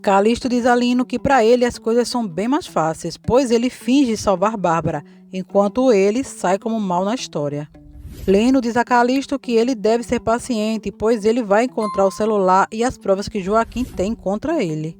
Calixto diz a Lino que para ele as coisas são bem mais fáceis, pois ele finge salvar Bárbara, enquanto ele sai como mal na história. Lino diz a Calixto que ele deve ser paciente, pois ele vai encontrar o celular e as provas que Joaquim tem contra ele.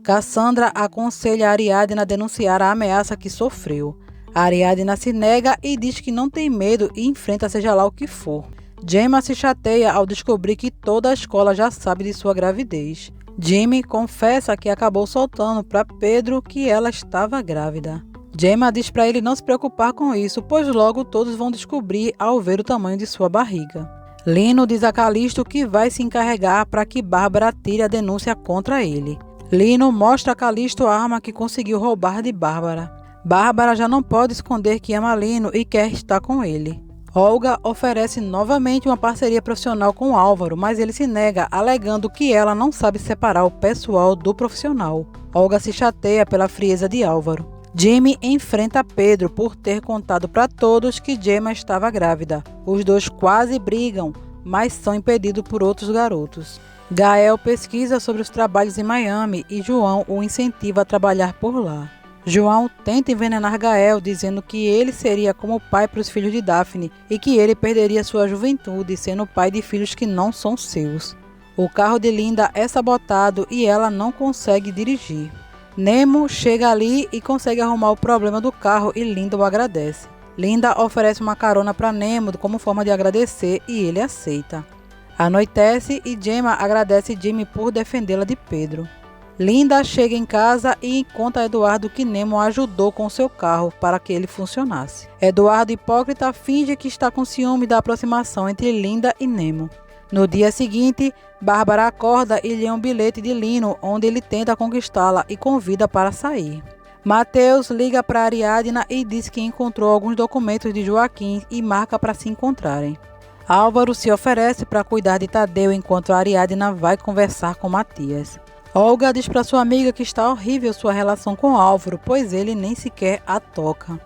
Cassandra aconselha a Ariadna a denunciar a ameaça que sofreu. A Ariadna se nega e diz que não tem medo e enfrenta seja lá o que for. Gemma se chateia ao descobrir que toda a escola já sabe de sua gravidez. Jimmy confessa que acabou soltando para Pedro que ela estava grávida. Gemma diz para ele não se preocupar com isso, pois logo todos vão descobrir ao ver o tamanho de sua barriga. Lino diz a Calixto que vai se encarregar para que Bárbara tire a denúncia contra ele. Lino mostra a Calixto a arma que conseguiu roubar de Bárbara. Bárbara já não pode esconder que ama Lino e quer estar com ele. Olga oferece novamente uma parceria profissional com Álvaro, mas ele se nega, alegando que ela não sabe separar o pessoal do profissional. Olga se chateia pela frieza de Álvaro. Jimmy enfrenta Pedro por ter contado para todos que Gemma estava grávida. Os dois quase brigam, mas são impedidos por outros garotos. Gael pesquisa sobre os trabalhos em Miami e João o incentiva a trabalhar por lá. João tenta envenenar Gael, dizendo que ele seria como pai para os filhos de Daphne e que ele perderia sua juventude sendo pai de filhos que não são seus. O carro de Linda é sabotado e ela não consegue dirigir. Nemo chega ali e consegue arrumar o problema do carro e Linda o agradece. Linda oferece uma carona para Nemo como forma de agradecer e ele aceita. Anoitece e Gemma agradece Jimmy por defendê-la de Pedro. Linda chega em casa e conta a Eduardo que Nemo ajudou com seu carro para que ele funcionasse. Eduardo, hipócrita, finge que está com ciúme da aproximação entre Linda e Nemo. No dia seguinte, Bárbara acorda e lê um bilhete de Lino, onde ele tenta conquistá-la e convida para sair. Mateus liga para Ariadna e diz que encontrou alguns documentos de Joaquim e marca para se encontrarem. Álvaro se oferece para cuidar de Tadeu enquanto a Ariadna vai conversar com Matias. Olga diz para sua amiga que está horrível sua relação com Álvaro, pois ele nem sequer a toca.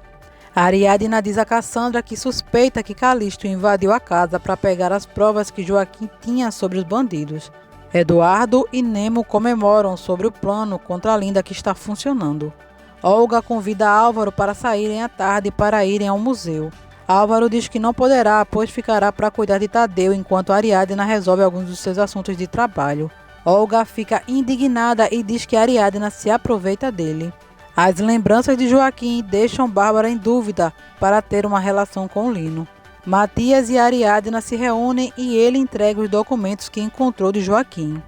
A Ariadna diz a Cassandra que suspeita que Calixto invadiu a casa para pegar as provas que Joaquim tinha sobre os bandidos. Eduardo e Nemo comemoram sobre o plano contra a Linda que está funcionando. Olga convida Álvaro para saírem à tarde para irem ao museu. Álvaro diz que não poderá, pois ficará para cuidar de Tadeu enquanto Ariadna resolve alguns dos seus assuntos de trabalho. Olga fica indignada e diz que Ariadna se aproveita dele. As lembranças de Joaquim deixam Bárbara em dúvida para ter uma relação com Lino. Matias e Ariadna se reúnem e ele entrega os documentos que encontrou de Joaquim.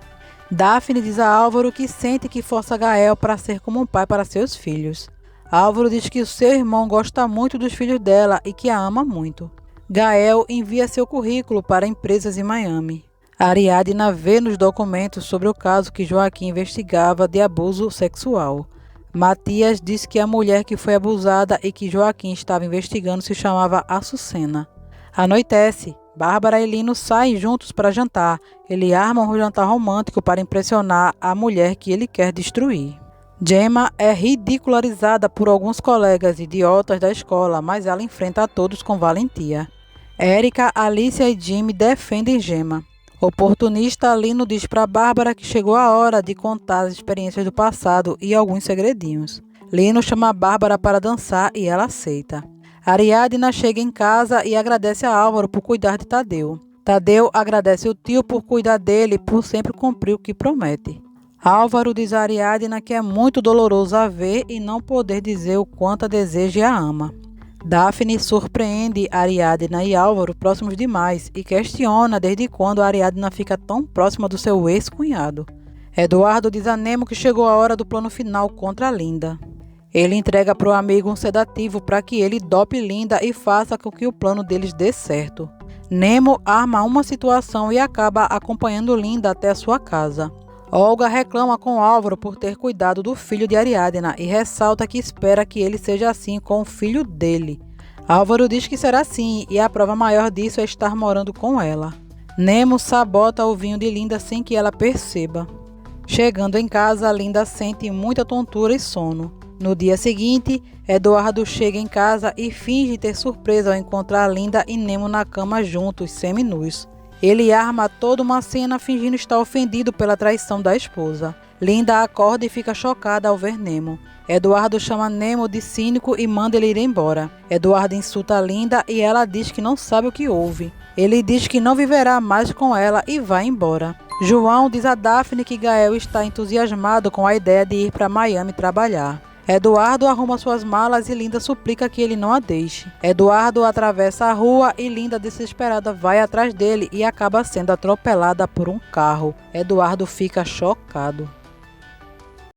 Daphne diz a Álvaro que sente que força Gael para ser como um pai para seus filhos. Álvaro diz que o seu irmão gosta muito dos filhos dela e que a ama muito. Gael envia seu currículo para empresas em Miami. Ariadna vê nos documentos sobre o caso que Joaquim investigava de abuso sexual. Matias diz que a mulher que foi abusada e que Joaquim estava investigando se chamava Açucena. Anoitece. Bárbara e Lino saem juntos para jantar. Ele arma um jantar romântico para impressionar a mulher que ele quer destruir. Gemma é ridicularizada por alguns colegas idiotas da escola, mas ela enfrenta a todos com valentia. Érica, Alicia e Jimmy defendem Gemma. Oportunista, Lino diz para Bárbara que chegou a hora de contar as experiências do passado e alguns segredinhos. Lino chama Bárbara para dançar e ela aceita. Ariadna chega em casa e agradece a Álvaro por cuidar de Tadeu. Tadeu agradece o tio por cuidar dele e por sempre cumprir o que promete. Álvaro diz a Ariadna que é muito doloroso a ver e não poder dizer o quanto a deseja e a ama. Daphne surpreende Ariadna e Álvaro próximos demais e questiona desde quando a Ariadna fica tão próxima do seu ex-cunhado. Eduardo diz a Nemo que chegou a hora do plano final contra Linda. Ele entrega para o amigo um sedativo para que ele dope Linda e faça com que o plano deles dê certo. Nemo arma uma situação e acaba acompanhando Linda até a sua casa. Olga reclama com Álvaro por ter cuidado do filho de Ariadna e ressalta que espera que ele seja assim com o filho dele. Álvaro diz que será assim e a prova maior disso é estar morando com ela. Nemo sabota o vinho de Linda sem que ela perceba. Chegando em casa, Linda sente muita tontura e sono. No dia seguinte, Eduardo chega em casa e finge ter surpresa ao encontrar Linda e Nemo na cama juntos, seminus. Ele arma toda uma cena fingindo estar ofendido pela traição da esposa. Linda acorda e fica chocada ao ver Nemo. Eduardo chama Nemo de cínico e manda ele ir embora. Eduardo insulta Linda e ela diz que não sabe o que houve. Ele diz que não viverá mais com ela e vai embora. João diz a Daphne que Gael está entusiasmado com a ideia de ir para Miami trabalhar. Eduardo arruma suas malas e Linda suplica que ele não a deixe. Eduardo atravessa a rua e Linda, desesperada, vai atrás dele e acaba sendo atropelada por um carro. Eduardo fica chocado.